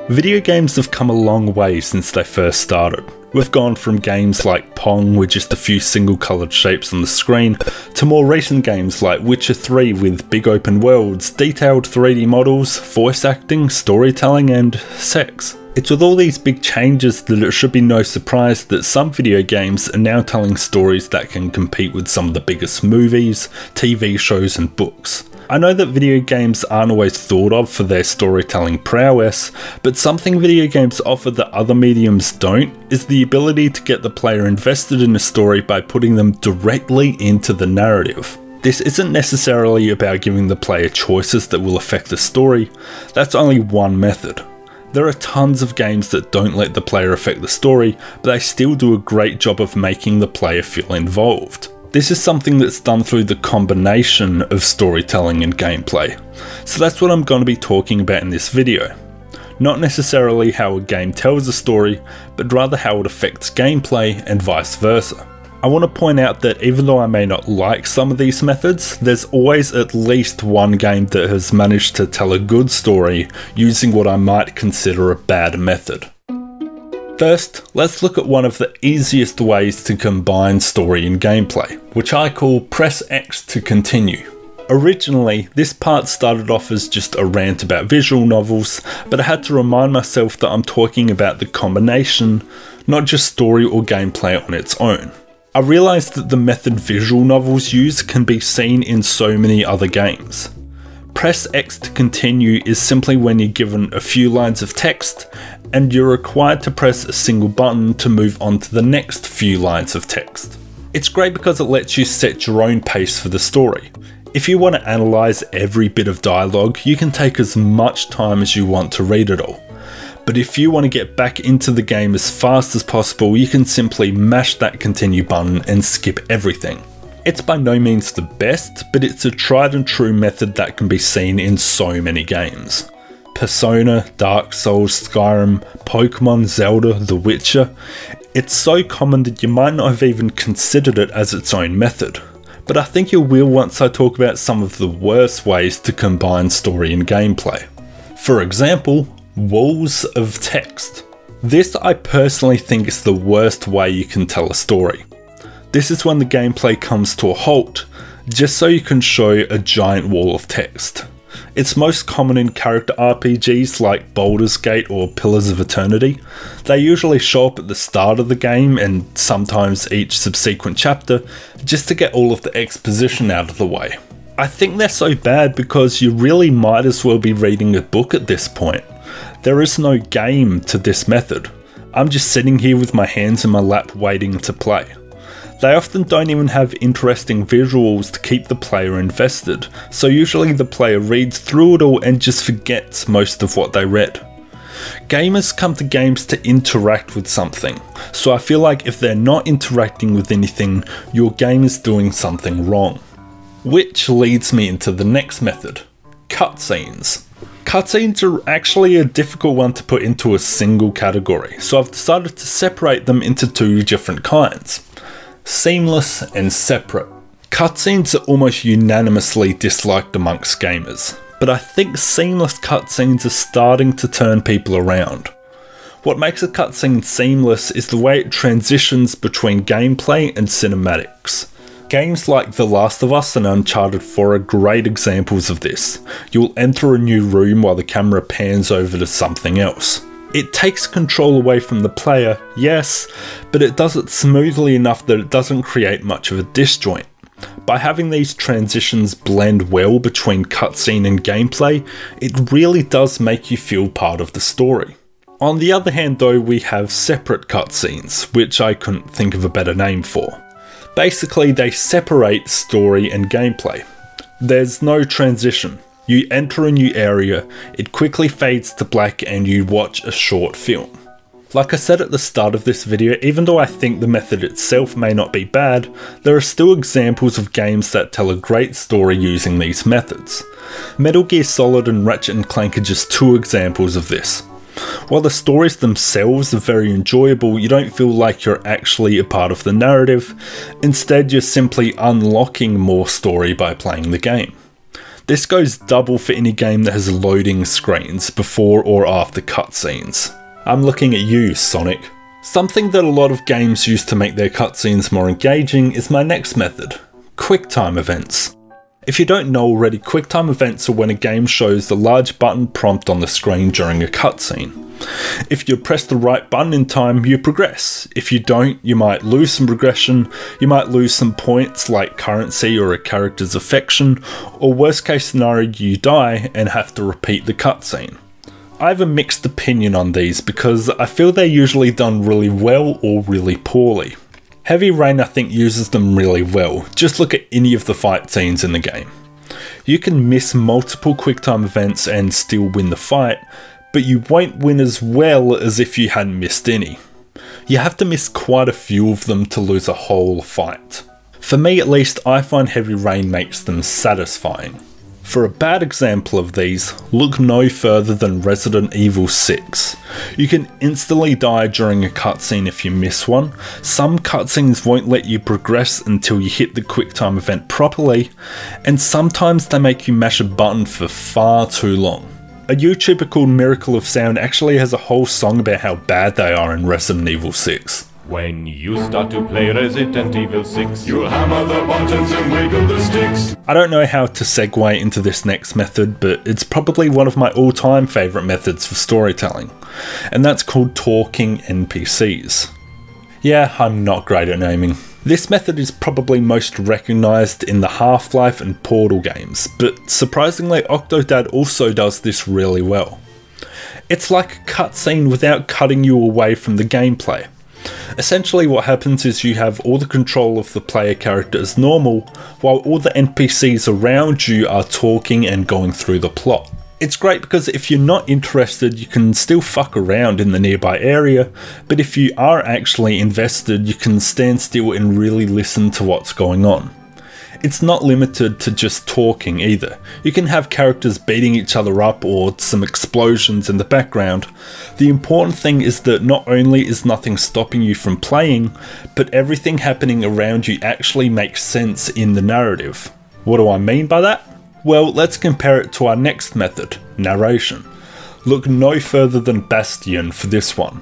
Video games have come a long way since they first started. We've gone from games like Pong with just a few single coloured shapes on the screen, to more recent games like Witcher 3 with big open worlds, detailed 3D models, voice acting, storytelling and sex. It's with all these big changes that it should be no surprise that some video games are now telling stories that can compete with some of the biggest movies, TV shows and books. I know that video games aren't always thought of for their storytelling prowess, but something video games offer that other mediums don't is the ability to get the player invested in a story by putting them directly into the narrative. This isn't necessarily about giving the player choices that will affect the story, that's only one method. There are tons of games that don't let the player affect the story, but they still do a great job of making the player feel involved. This is something that's done through the combination of storytelling and gameplay. So that's what I'm going to be talking about in this video. Not necessarily how a game tells a story, but rather how it affects gameplay and vice versa. I want to point out that even though I may not like some of these methods, there's always at least one game that has managed to tell a good story using what I might consider a bad method. First, let's look at one of the easiest ways to combine story and gameplay, which I call press X to continue. Originally, this part started off as just a rant about visual novels, but I had to remind myself that I'm talking about the combination, not just story or gameplay on its own. I realised that the method visual novels use can be seen in so many other games. Press X to continue is simply when you're given a few lines of text and you're required to press a single button to move on to the next few lines of text. It's great because it lets you set your own pace for the story. If you want to analyse every bit of dialogue, you can take as much time as you want to read it all. But if you want to get back into the game as fast as possible, you can simply mash that continue button and skip everything. It's by no means the best, but it's a tried and true method that can be seen in so many games. Persona, Dark Souls, Skyrim, Pokemon, Zelda, The Witcher. It's so common that you might not have even considered it as its own method. But I think you will once I talk about some of the worst ways to combine story and gameplay. For example, walls of text. This I personally think is the worst way you can tell a story. This is when the gameplay comes to a halt, just so you can show a giant wall of text. It's most common in character RPGs like Baldur's Gate or Pillars of Eternity. They usually show up at the start of the game and sometimes each subsequent chapter, just to get all of the exposition out of the way. I think they're so bad because you really might as well be reading a book at this point. There is no game to this method. I'm just sitting here with my hands in my lap waiting to play. They often don't even have interesting visuals to keep the player invested, so usually the player reads through it all and just forgets most of what they read. Gamers come to games to interact with something, so I feel like if they're not interacting with anything, your game is doing something wrong. Which leads me into the next method, cutscenes. Cutscenes are actually a difficult one to put into a single category, so I've decided to separate them into two different kinds. Seamless and separate. Cutscenes are almost unanimously disliked amongst gamers, but I think seamless cutscenes are starting to turn people around. What makes a cutscene seamless is the way it transitions between gameplay and cinematics. Games like The Last of Us and Uncharted 4 are great examples of this. You'll enter a new room while the camera pans over to something else. It takes control away from the player, yes, but it does it smoothly enough that it doesn't create much of a disjoint. By having these transitions blend well between cutscene and gameplay, it really does make you feel part of the story. On the other hand though, we have separate cutscenes, which I couldn't think of a better name for. Basically, they separate story and gameplay. There's no transition. You enter a new area, it quickly fades to black and you watch a short film. Like I said at the start of this video, even though I think the method itself may not be bad, there are still examples of games that tell a great story using these methods. Metal Gear Solid and Ratchet & Clank are just two examples of this. While the stories themselves are very enjoyable, you don't feel like you're actually a part of the narrative. Instead, you're simply unlocking more story by playing the game. This goes double for any game that has loading screens before or after cutscenes. I'm looking at you, Sonic. Something that a lot of games use to make their cutscenes more engaging is my next method, QuickTime events. If you don't know already, QuickTime events are when a game shows the large button prompt on the screen during a cutscene. If you press the right button in time, you progress. If you don't, you might lose some progression, you might lose some points like currency or a character's affection, or worst case scenario, you die and have to repeat the cutscene. I have a mixed opinion on these because I feel they're usually done really well or really poorly. Heavy Rain I think uses them really well, just look at any of the fight scenes in the game. You can miss multiple QuickTime events and still win the fight, but you won't win as well as if you hadn't missed any. You have to miss quite a few of them to lose a whole fight. For me at least, I find Heavy Rain makes them satisfying. For a bad example of these, look no further than Resident Evil 6. You can instantly die during a cutscene if you miss one. Some cutscenes won't let you progress until you hit the QuickTime event properly, and sometimes they make you mash a button for far too long. A YouTuber called Miracle of Sound actually has a whole song about how bad they are in Resident Evil 6. When you start to play Resident Evil 6, you'll hammer the buttons and wiggle the sticks. I don't know how to segue into this next method, but it's probably one of my all-time favourite methods for storytelling, and that's called talking NPCs. Yeah, I'm not great at naming. This method is probably most recognised in the Half-Life and Portal games, but surprisingly Octodad also does this really well. It's like a cutscene without cutting you away from the gameplay. Essentially what happens is you have all the control of the player character as normal, while all the NPCs around you are talking and going through the plot. It's great because if you're not interested, you can still fuck around in the nearby area, but if you are actually invested, you can stand still and really listen to what's going on. It's not limited to just talking either. You can have characters beating each other up or some explosions in the background. The important thing is that not only is nothing stopping you from playing, but everything happening around you actually makes sense in the narrative. What do I mean by that? Well, let's compare it to our next method, narration. Look no further than Bastion for this one.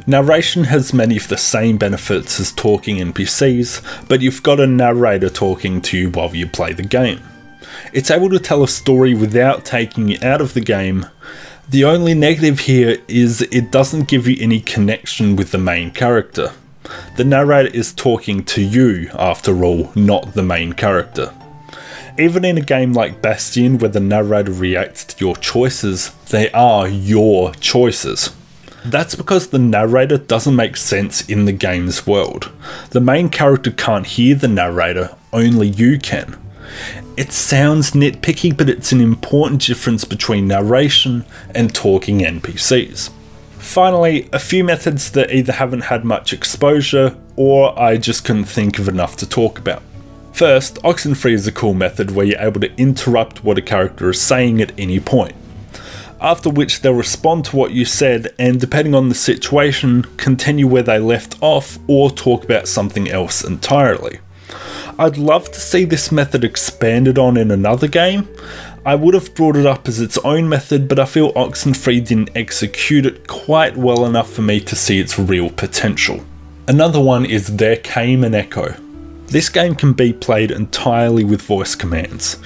Narration has many of the same benefits as talking NPCs, but you've got a narrator talking to you while you play the game. It's able to tell a story without taking you out of the game. The only negative here is it doesn't give you any connection with the main character. The narrator is talking to you, after all, not the main character. Even in a game like Bastion where the narrator reacts to your choices, they are your choices. That's because the narrator doesn't make sense in the game's world. The main character can't hear the narrator, only you can. It sounds nitpicky, but it's an important difference between narration and talking NPCs. Finally, a few methods that either haven't had much exposure, or I just couldn't think of enough to talk about. First, Oxenfree is a cool method where you're able to interrupt what a character is saying at any point. After which they'll respond to what you said and, depending on the situation, continue where they left off or talk about something else entirely. I'd love to see this method expanded on in another game. I would have brought it up as its own method, but I feel Oxenfree didn't execute it quite well enough for me to see its real potential. Another one is There Came an Echo. This game can be played entirely with voice commands.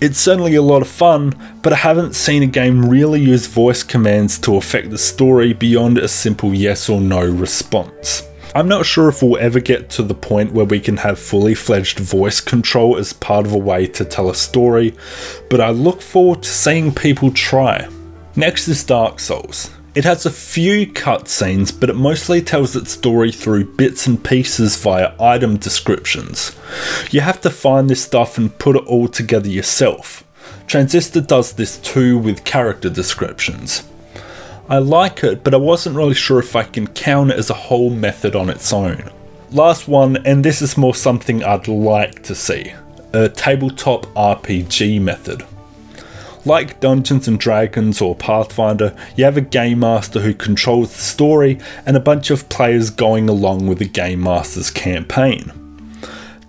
It's certainly a lot of fun, but I haven't seen a game really use voice commands to affect the story beyond a simple yes or no response. I'm not sure if we'll ever get to the point where we can have fully fledged voice control as part of a way to tell a story, but I look forward to seeing people try. Next is Dark Souls. It has a few cutscenes, but it mostly tells its story through bits and pieces via item descriptions. You have to find this stuff and put it all together yourself. Transistor does this too with character descriptions. I like it, but I wasn't really sure if I can count it as a whole method on its own. Last one, and this is more something I'd like to see, a tabletop RPG method. Like Dungeons & Dragons or Pathfinder, you have a Game Master who controls the story and a bunch of players going along with the Game Master's campaign.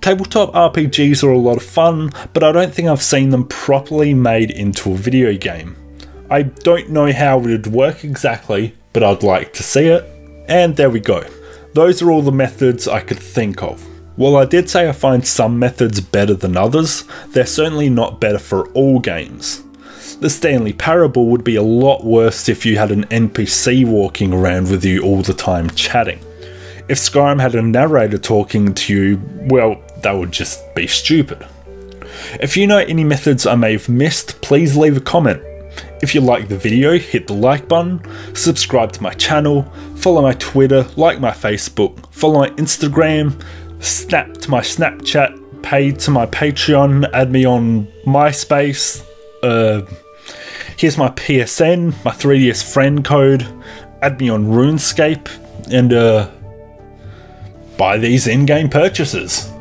Tabletop RPGs are a lot of fun, but I don't think I've seen them properly made into a video game. I don't know how it would work exactly, but I'd like to see it. And there we go. Those are all the methods I could think of. While I did say I find some methods better than others, they're certainly not better for all games. The Stanley Parable would be a lot worse if you had an NPC walking around with you all the time chatting. If Skyrim had a narrator talking to you, well, that would just be stupid. If you know any methods I may have missed, please leave a comment. If you like the video, hit the like button, subscribe to my channel, follow my Twitter, like my Facebook, follow my Instagram, snap to my Snapchat, pay to my Patreon, add me on MySpace, here's my PSN, my 3DS friend code, add me on RuneScape, and buy these in-game purchases.